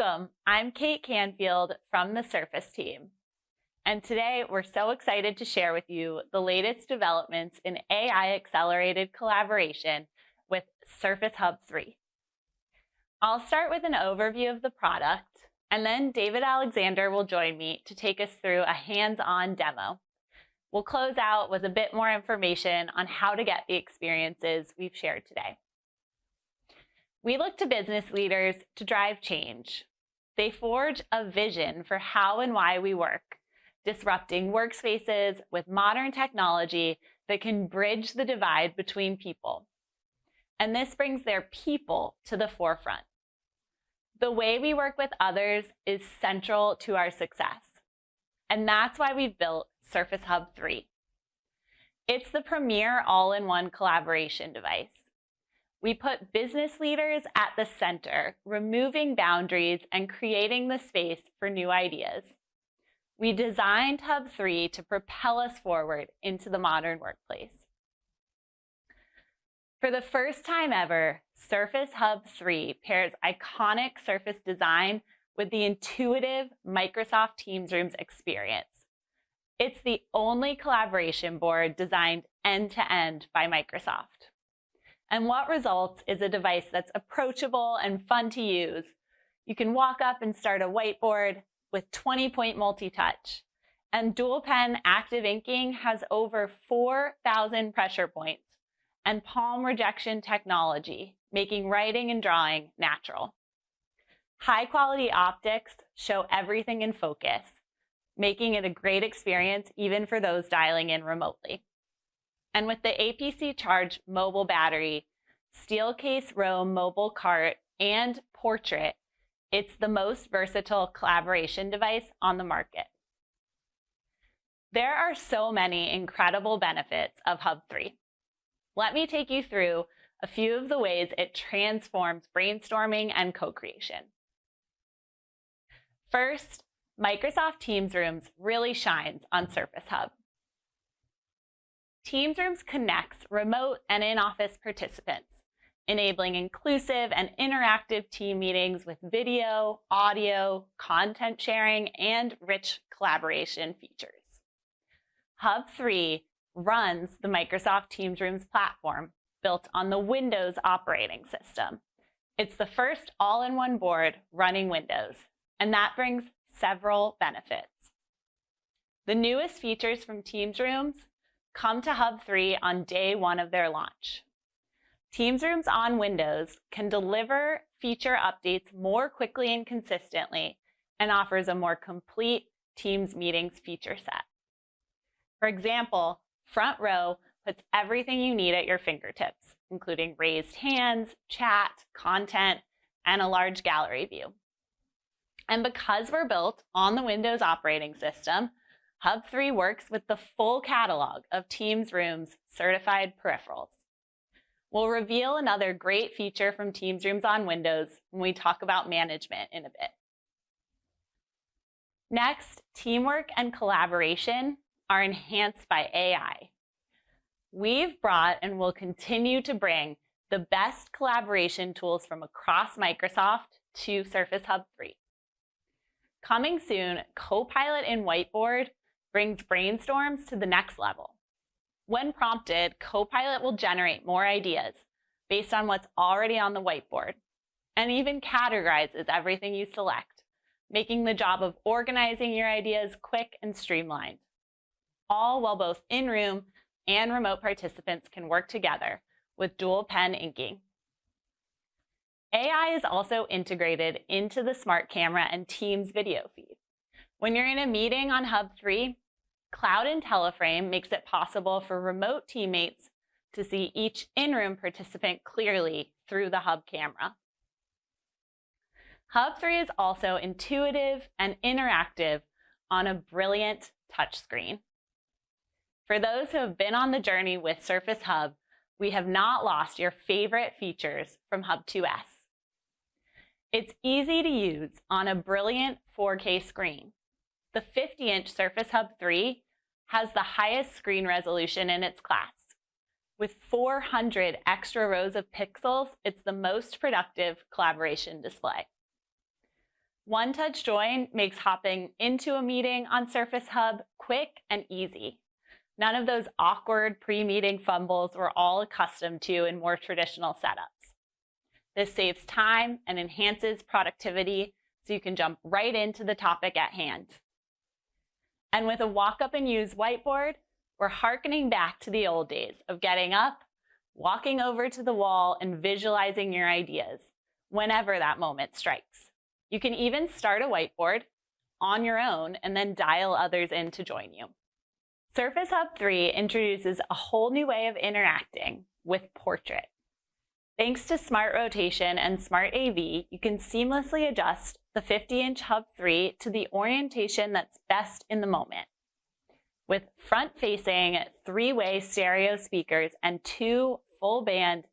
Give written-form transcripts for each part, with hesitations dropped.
Welcome, I'm Kate Canfield from the Surface team. And today we're so excited to share with you the latest developments in AI-accelerated collaboration with Surface Hub 3. I'll start with an overview of the product, and then David Alexander will join me to take us through a hands-on demo. We'll close out with a bit more information on how to get the experiences we've shared today. We look to business leaders to drive change. They forge a vision for how and why we work, disrupting workspaces with modern technology that can bridge the divide between people. And this brings their people to the forefront. The way we work with others is central to our success. And that's why we've built Surface Hub 3. It's the premier all-in-one collaboration device. We put business leaders at the center, removing boundaries and creating the space for new ideas. We designed Hub 3 to propel us forward into the modern workplace. For the first time ever, Surface Hub 3 pairs iconic Surface design with the intuitive Microsoft Teams Rooms experience. It's the only collaboration board designed end-to-end by Microsoft. And what results is a device that's approachable and fun to use. You can walk up and start a whiteboard with 20-point multi-touch. And dual pen active inking has over 4,000 pressure points and palm rejection technology, making writing and drawing natural. High-quality optics show everything in focus, making it a great experience even for those dialing in remotely. And with the APC Charge mobile battery, Steelcase Row mobile cart, and portrait, it's the most versatile collaboration device on the market. There are so many incredible benefits of Hub 3. Let me take you through a few of the ways it transforms brainstorming and co-creation. First, Microsoft Teams Rooms really shines on Surface Hub. Teams Rooms connects remote and in-office participants, enabling inclusive and interactive team meetings with video, audio, content sharing, and rich collaboration features. Hub 3 runs the Microsoft Teams Rooms platform built on the Windows operating system. It's the first all-in-one board running Windows, and that brings several benefits. The newest features from Teams Rooms come to Hub 3 on day one of their launch. Teams Rooms on Windows can deliver feature updates more quickly and consistently and offers a more complete Teams meetings feature set. For example, Front Row puts everything you need at your fingertips, including raised hands, chat, content, and a large gallery view. And because we're built on the Windows operating system, Hub 3 works with the full catalog of Teams Rooms certified peripherals. We'll reveal another great feature from Teams Rooms on Windows when we talk about management in a bit. Next, teamwork and collaboration are enhanced by AI. We've brought and will continue to bring the best collaboration tools from across Microsoft to Surface Hub 3. Coming soon, Copilot in Whiteboard brings brainstorms to the next level. When prompted, Copilot will generate more ideas based on what's already on the whiteboard, and even categorizes everything you select, making the job of organizing your ideas quick and streamlined, all while both in-room and remote participants can work together with dual pen inking. AI is also integrated into the Smart Camera and Teams video feed. When you're in a meeting on Hub 3, Cloud IntelliFrame makes it possible for remote teammates to see each in-room participant clearly through the Hub camera. Hub 3 is also intuitive and interactive on a brilliant touchscreen. For those who have been on the journey with Surface Hub, we have not lost your favorite features from Hub 2S. It's easy to use on a brilliant 4K screen. The 50-inch Surface Hub 3 has the highest screen resolution in its class. With 400 extra rows of pixels, it's the most productive collaboration display. One-touch join makes hopping into a meeting on Surface Hub quick and easy. None of those awkward pre-meeting fumbles we're all accustomed to in more traditional setups. This saves time and enhances productivity so you can jump right into the topic at hand. And with a walk up and use whiteboard, we're hearkening back to the old days of getting up, walking over to the wall, and visualizing your ideas whenever that moment strikes. You can even start a whiteboard on your own and then dial others in to join you. Surface Hub 3 introduces a whole new way of interacting with Portrait. Thanks to Smart Rotation and Smart AV, you can seamlessly adjust the 50-inch Hub 3 to the orientation that's best in the moment. With front-facing 3-way stereo speakers and 2 full-band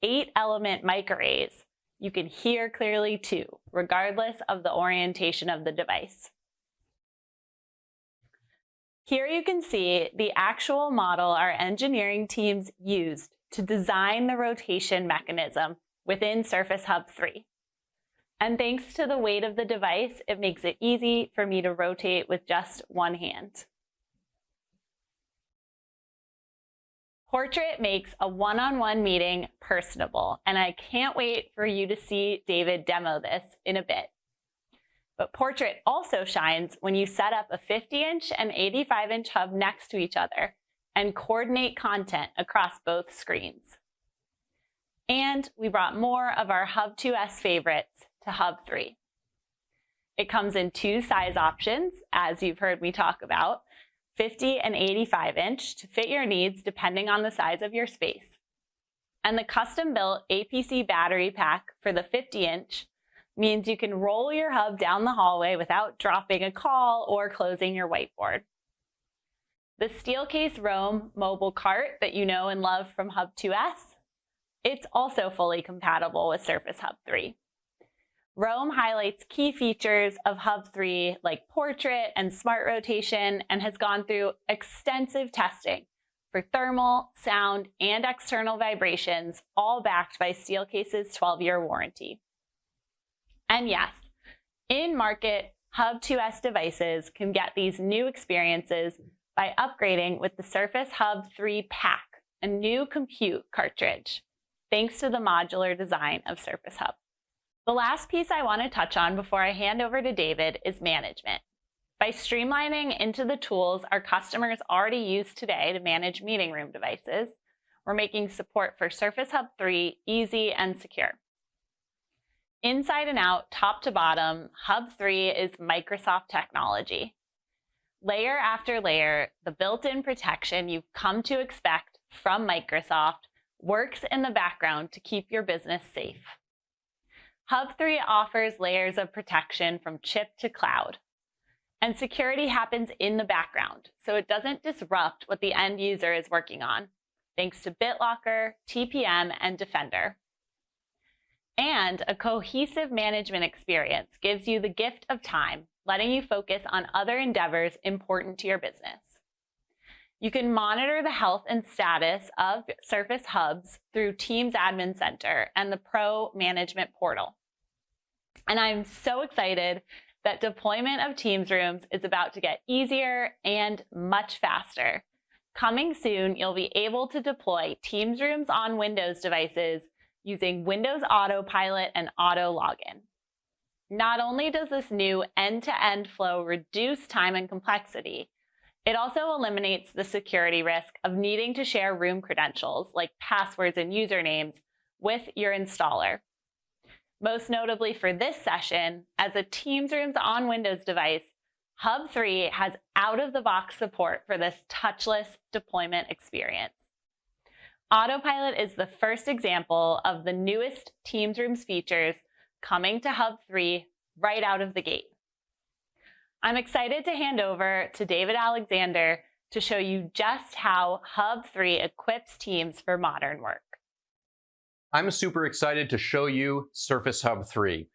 8-element mic arrays, you can hear clearly too, regardless of the orientation of the device. Here you can see the actual model our engineering teams used to design the rotation mechanism within Surface Hub 3. And thanks to the weight of the device, it makes it easy for me to rotate with just one hand. Portrait makes a one-on-one meeting personable, and I can't wait for you to see David demo this in a bit. But Portrait also shines when you set up a 50-inch and 85-inch hub next to each other and coordinate content across both screens. And we brought more of our Hub 2S favorites to Hub 3. It comes in 2 size options, as you've heard me talk about, 50 and 85-inch to fit your needs depending on the size of your space. And the custom-built APC battery pack for the 50-inch means you can roll your hub down the hallway without dropping a call or closing your whiteboard. The Steelcase Roam mobile cart that you know and love from Hub 2S, it's also fully compatible with Surface Hub 3. Roam highlights key features of Hub 3 like Portrait and Smart Rotation and has gone through extensive testing for thermal, sound, and external vibrations, all backed by Steelcase's 12-year warranty. And yes, in market, Hub 2S devices can get these new experiences by upgrading with the Surface Hub 3 Pack, a new compute cartridge, thanks to the modular design of Surface Hub. The last piece I want to touch on before I hand over to David is management. By streamlining into the tools our customers already use today to manage meeting room devices, we're making support for Surface Hub 3 easy and secure. Inside and out, top to bottom, Hub 3 is Microsoft technology. Layer after layer, the built-in protection you've come to expect from Microsoft works in the background to keep your business safe. Hub 3 offers layers of protection from chip to cloud. And security happens in the background, so it doesn't disrupt what the end user is working on, thanks to BitLocker, TPM, and Defender. And a cohesive management experience gives you the gift of time, letting you focus on other endeavors important to your business. You can monitor the health and status of Surface Hubs through Teams Admin Center and the Pro Management Portal. And I'm so excited that deployment of Teams rooms is about to get easier and much faster. Coming soon, you'll be able to deploy Teams rooms on Windows devices using Windows Autopilot and Auto Login. Not only does this new end-to-end flow reduce time and complexity, it also eliminates the security risk of needing to share room credentials like passwords and usernames with your installer. Most notably for this session, as a Teams Rooms on Windows device, Hub 3 has out-of-the-box support for this touchless deployment experience. Autopilot is the first example of the newest Teams Rooms features coming to Hub 3 right out of the gate. I'm excited to hand over to David Alexander to show you just how Hub 3 equips teams for modern work. I'm super excited to show you Surface Hub 3.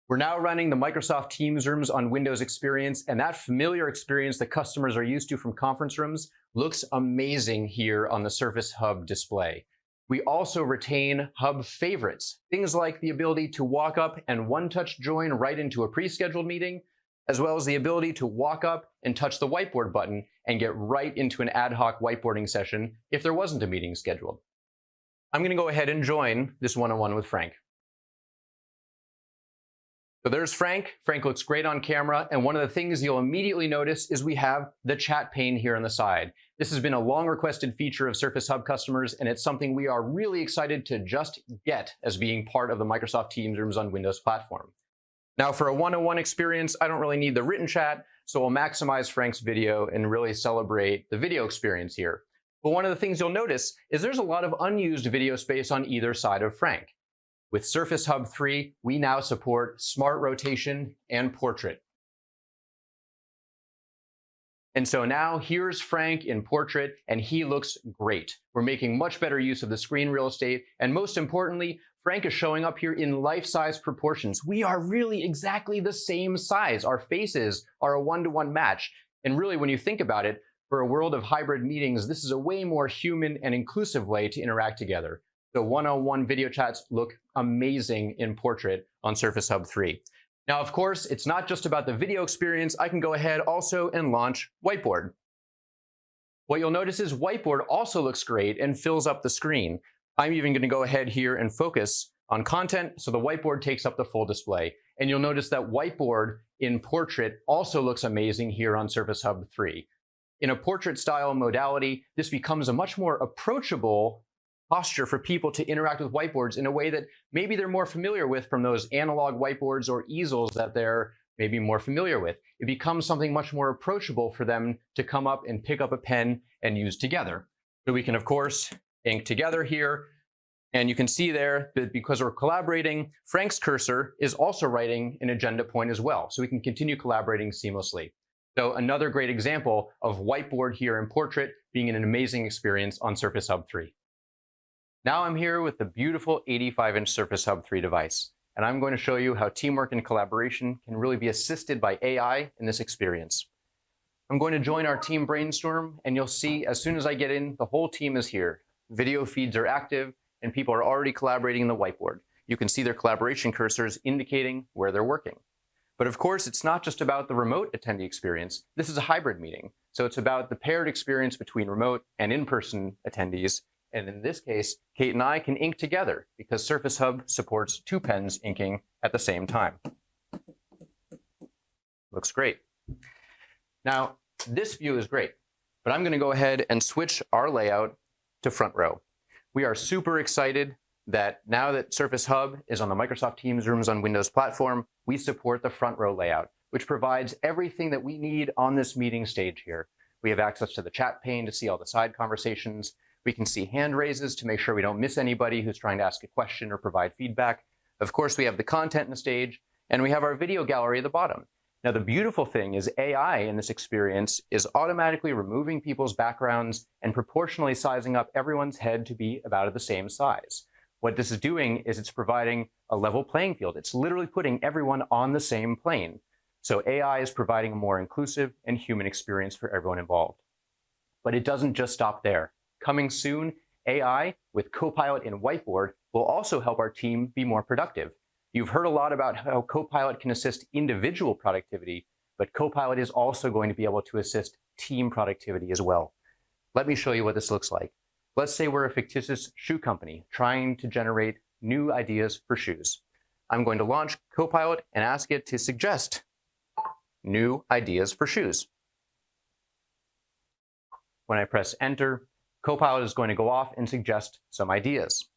We're now running the Microsoft Teams Rooms on Windows experience, and that familiar experience that customers are used to from conference rooms looks amazing here on the Surface Hub display. We also retain Hub favorites, things like the ability to walk up and one-touch join right into a pre-scheduled meeting, as well as the ability to walk up and touch the whiteboard button and get right into an ad hoc whiteboarding session if there wasn't a meeting scheduled. I'm going to go ahead and join this one-on-one with Frank. So there's Frank. Frank looks great on camera, and one of the things you'll immediately notice is we have the chat pane here on the side. This has been a long requested feature of Surface Hub customers, and it's something we are really excited to just get as being part of the Microsoft Teams Rooms on Windows platform. Now for a one-on-one experience, I don't really need the written chat, so we'll maximize Frank's video and really celebrate the video experience here. But one of the things you'll notice is there's a lot of unused video space on either side of Frank. With Surface Hub 3, we now support Smart Rotation and Portrait. And so now here's Frank in Portrait, and he looks great. We're making much better use of the screen real estate, and most importantly, Frank is showing up here in life-size proportions. We are really exactly the same size. Our faces are a one-to-one match. And really, when you think about it, for a world of hybrid meetings, this is a way more human and inclusive way to interact together. The one-on-one video chats look amazing in Portrait on Surface Hub 3. Now, of course, it's not just about the video experience. I can go ahead also and launch Whiteboard. What you'll notice is Whiteboard also looks great and fills up the screen. I'm even going to go ahead here and focus on content, so the Whiteboard takes up the full display. And you'll notice that Whiteboard in Portrait also looks amazing here on Surface Hub 3. In a portrait-style modality, this becomes a much more approachable posture for people to interact with whiteboards in a way that maybe they're more familiar with from those analog whiteboards or easels that they're maybe more familiar with. It becomes something much more approachable for them to come up and pick up a pen and use together. So we can, of course, ink together here. And you can see there that because we're collaborating, Frank's cursor is also writing an agenda point as well. So we can continue collaborating seamlessly. So another great example of Whiteboard here in Portrait being an amazing experience on Surface Hub 3. Now I'm here with the beautiful 85-inch Surface Hub 3 device, and I'm going to show you how teamwork and collaboration can really be assisted by AI in this experience. I'm going to join our team brainstorm, and you'll see as soon as I get in, the whole team is here. Video feeds are active, and people are already collaborating in the whiteboard. You can see their collaboration cursors indicating where they're working. But of course, it's not just about the remote attendee experience. This is a hybrid meeting, so it's about the paired experience between remote and in-person attendees. And in this case, Kate and I can ink together because Surface Hub supports 2 pens inking at the same time. Looks great. Now, this view is great, but I'm going to go ahead and switch our layout to front row. We are super excited that now that Surface Hub is on the Microsoft Teams Rooms on Windows platform, we support the front row layout, which provides everything that we need on this meeting stage here. We have access to the chat pane to see all the side conversations. We can see hand raises to make sure we don't miss anybody who's trying to ask a question or provide feedback. Of course, we have the content in the stage, and we have our video gallery at the bottom. Now, the beautiful thing is AI in this experience is automatically removing people's backgrounds and proportionally sizing up everyone's head to be about the same size. What this is doing is it's providing a level playing field. It's literally putting everyone on the same plane. So AI is providing a more inclusive and human experience for everyone involved. But it doesn't just stop there. Coming soon, AI with Copilot in Whiteboard will also help our team be more productive. You've heard a lot about how Copilot can assist individual productivity, but Copilot is also going to be able to assist team productivity as well. Let me show you what this looks like. Let's say we're a fictitious shoe company trying to generate new ideas for shoes. I'm going to launch Copilot and ask it to suggest new ideas for shoes. When I press enter, Copilot is going to go off and suggest some ideas.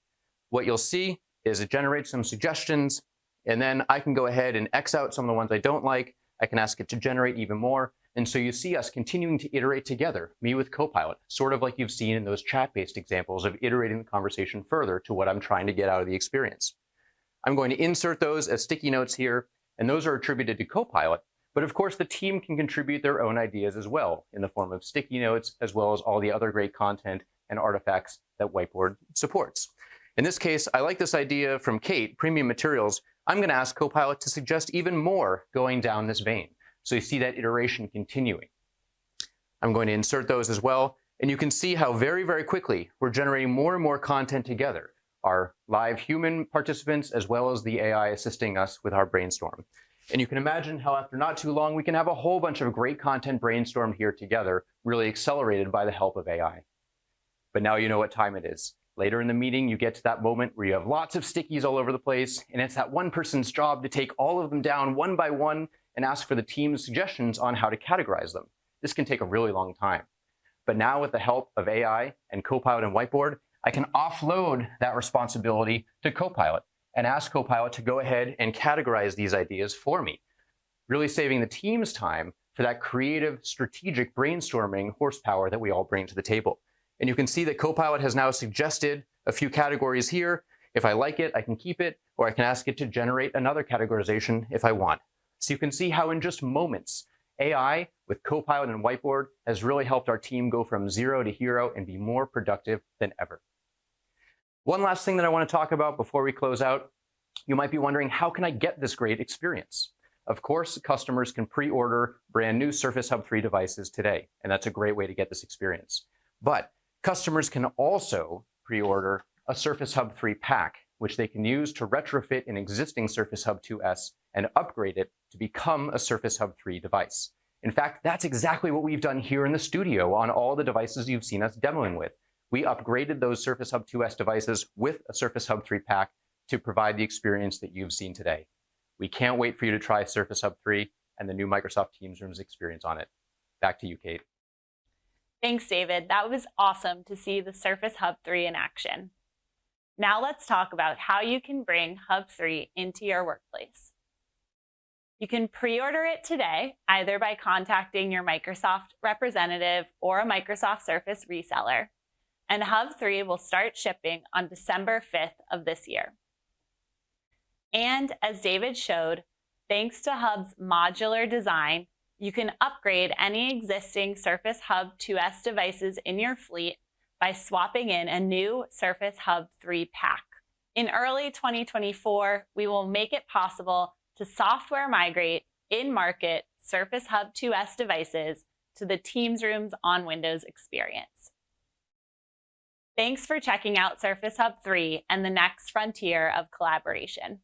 What you'll see is it generates some suggestions, and then I can go ahead and X out some of the ones I don't like. I can ask it to generate even more. And so you see us continuing to iterate together, me with Copilot, sort of like you've seen in those chat-based examples of iterating the conversation further to what I'm trying to get out of the experience. I'm going to insert those as sticky notes here, and those are attributed to Copilot. But of course, the team can contribute their own ideas as well in the form of sticky notes, as well as all the other great content and artifacts that Whiteboard supports. In this case, I like this idea from Kate, Premium Materials. I'm going to ask Copilot to suggest even more going down this vein. So you see that iteration continuing. I'm going to insert those as well. And you can see how very, very quickly we're generating more and more content together, our live human participants as well as the AI assisting us with our brainstorm. And you can imagine how after not too long, we can have a whole bunch of great content brainstormed here together, really accelerated by the help of AI. But now you know what time it is. Later in the meeting, you get to that moment where you have lots of stickies all over the place, and it's that one person's job to take all of them down one by one and ask for the team's suggestions on how to categorize them. This can take a really long time. But now with the help of AI and Copilot and Whiteboard, I can offload that responsibility to Copilot and ask Copilot to go ahead and categorize these ideas for me, really saving the team's time for that creative, strategic brainstorming horsepower that we all bring to the table. And you can see that Copilot has now suggested a few categories here. If I like it, I can keep it, or I can ask it to generate another categorization if I want. So you can see how in just moments, AI with Copilot and Whiteboard has really helped our team go from zero to hero and be more productive than ever. One last thing that I want to talk about before we close out. You might be wondering, how can I get this great experience? Of course, customers can pre-order brand new Surface Hub 3 devices today, and that's a great way to get this experience. But customers can also pre-order a Surface Hub 3 pack, which they can use to retrofit an existing Surface Hub 2S and upgrade it to become a Surface Hub 3 device. In fact, that's exactly what we've done here in the studio on all the devices you've seen us demoing with. We upgraded those Surface Hub 2S devices with a Surface Hub 3 pack to provide the experience that you've seen today. We can't wait for you to try Surface Hub 3 and the new Microsoft Teams Rooms experience on it. Back to you, Kate. Thanks, David. That was awesome to see the Surface Hub 3 in action. Now let's talk about how you can bring Hub 3 into your workplace. You can pre-order it today, either by contacting your Microsoft representative or a Microsoft Surface reseller. And Hub 3 will start shipping on December 5th of this year. And as David showed, thanks to Hub's modular design, you can upgrade any existing Surface Hub 2S devices in your fleet by swapping in a new Surface Hub 3 pack. In early 2024, we will make it possible to software migrate in-market Surface Hub 2S devices to the Teams Rooms on Windows experience. Thanks for checking out Surface Hub 3 and the next frontier of collaboration.